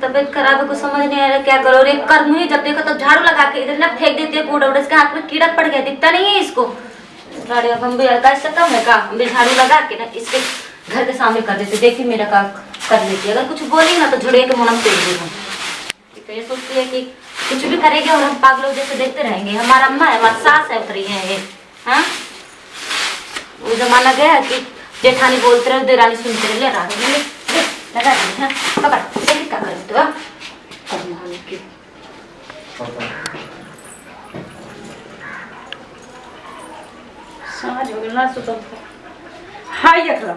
तबीयत खराब है, कुछ समझ नहीं आ रहा क्या करो। रे कर्म ही जब देखो तब झाड़ू लगा के इधर ना फेंक देती है कूड़ा उड़ा, इसके हाथ में कीड़ा पड़ गया, दिखता नहीं है इसको। हम भी हल्का इससे कम है का, हम भी झाड़ू लगा के ना इसके घर के सामने कर देते, देखिए मेरा काम कर लेती है। अगर कुछ बोली ना तो झुड़िया के मुंह फेंक देगा। तो ये सोचती है कि कुछ भी करेगी और हम पागलों जैसे देखते रहेंगे। हमारा अम्मा है, हमारी सास है उतरी है ये। हाँ वो जमाना गया कि जेठानी बोलते रहे, देरानी सुनते रहे, ले रहा है लगा दी। हाँ पकड़ जल्दी क्या कर दो समझ हो गया सुतो। हाय देख लो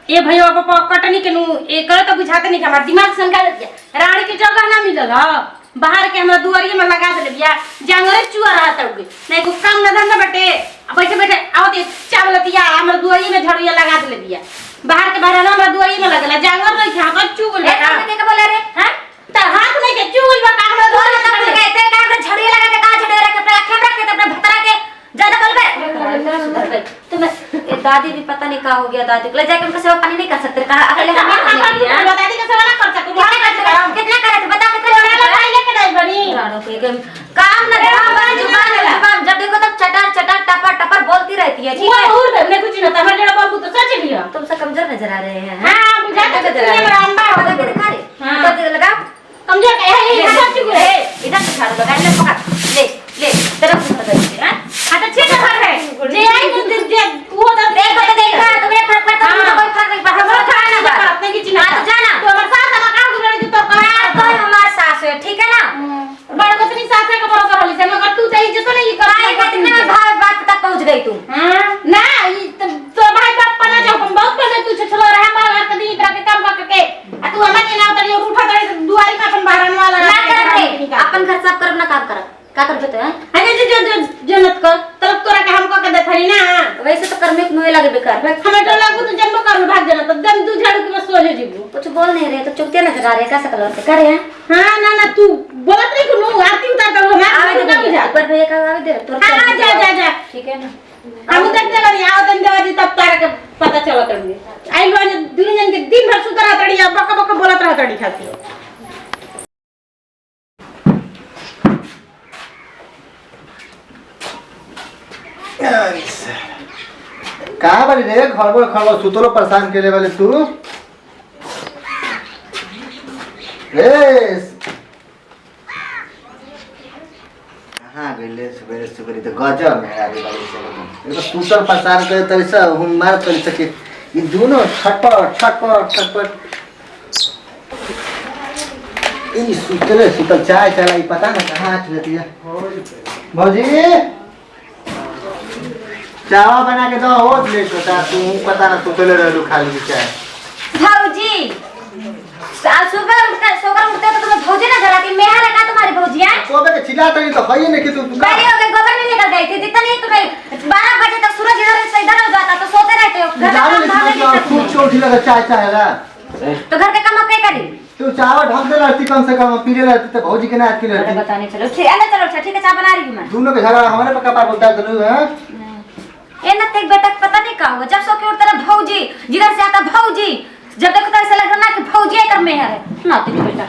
ए भैया पापा कटनी के नु ए करे तो बुझाते नहीं कि हमार दिमाग सनका देत रानी के जगह ना मिलल ह बाहर के हमरा दुआरी में लगा दे बिया जंगरे चुआ रहा तड़गे नहीं को काम ना धंधा बटे बैठे बैठे आवते चावल दिया हमरा दुआरी में झड़िया लगा दे बिया बाहर के बाहर हमरा दुआरी में लगला जंगर नहीं खा कर चुगल का के बोले रे। हां त हाथ नहीं के चुगल बा हमरा दुआरी में लगा के का झड़िया लगा के का झड़िया रख के आंखें रख के अपने भतरा के ज्यादा बोलबे। तुम्हें दादी भी पता नहीं क्या हो गया, दादी को ले जाके उनका सेवा पानी नहीं कर सकते, कहा अकेले हम नहीं करने के लिए दादी का सेवा ना कर सकते कितना करे थे बता कितना लेके नहीं बनी राणो के काम ना जुबान जब देखो तब चटर चटर टपर टपर बोलती रहती है। ठीक है वो और ने कुछ ना हमर जड़ा बाबू तो सच लिया तुमसे कमजोर नजर आ रहे हैं। हां बुझाते तो ये मेरा अंबा हो गया दिखा रे। हां तो लगा कमजोर है सब चुप है इधर से झाड़ू लगा ले पकड़ ले ले तरफ से पकड़ दे। हां हां तो ठीक है जे आई तो जे वो तो देखो तो देखा तुम्हें फर्क पड़ता है तो कोई फर्क नहीं पड़ता। हमरो खाना ना अपने की चिन्ह तो जाना तो हमर सास हम काम करे तो तो हमार सास है, ठीक है ना। बड़ गोतनी सास के बरोबर होली से मगर तू तो इज्जत नहीं काय कितने भाई बात तक पहुंच गई तू। हां ना तो भाई बाप पना जो हम बहुत पहले तू छलो रहा मार कर दी तरह के काम करके आ तू हमें ना उतर उठा कर दुआरी में अपन बाहर वाला ना करते अपन घर साफ कर अपना काम कर का कर देते हैं। अरे जो जनत कर तब तोरा के हमको के देखरी ना वैसे तो कर्मे में लगे बेकार हमें तो लागू तो जन्म कर भाग जाना तो दम तू झाड़ू के बस सो हो जीबू कुछ बोल नहीं रहे तो चुपते नजर आ रहे कैसा कलर से करे हैं। हां ना ना तू बोलत नहीं कुनो आरती उतार कर हमारे आवे का बुझा पर भैया का आवे दे तोर हां जा ठीक है ना। हम देख दे बनी आओ दिन देवाजी तब तारा के पता चला करेंगे आई लो दुनिया जन के दिन भर सुतरा तड़ी बक बक बोलत रह तड़ी खाती कहाँ बारी रे खड़बड़ खड़बड़ सुतलो परेशान के वाले तू कहाँ गइले सवेरे सवेरे तो गजब है आगे वाली से ये तो सुतल परेशान करे तो ऐसा हम मार कर सके ये दोनों छटपट छटपट छटपट ये सुतल चाय चला ये पता ना कहाँ हाथ रहती है। भौजी चावा बना के दो हो लेट होता तू पता ना तू पहले रहलू खाली चाय। भौजी सुबह उठते तो तुम्हें भौजी ना जलाती मैं लगा तुम्हारी भौजी है तो बे चिल्ला तो नहीं तो है नहीं कि तू बड़ी हो गई गोबर में निकल गई थी जितना नहीं तुम्हें 12 बजे तक सूरज इधर से इधर हो जाता तो सोते रहते हो घर का काम भाग नहीं खूब चोटी लगा चाय चाहेगा तो घर के काम अब क्या करी तू चावा ढक दे रहती कम से कम पीले रहती तो भौजी के नाच के रहती बताने चलो ठीक है चलो ठीक है चाय बना रही हूं मैं। दोनों के झगड़ा हमारे पक्का पार बोलता है तू है ये न तेरे बेटा पता नहीं कहां हो जब सो के उठता है भौजी जिधर से आता भौजी जब देखो तो ऐसा लग रहा ना कि भौजी कर में है ना तेरे बेटा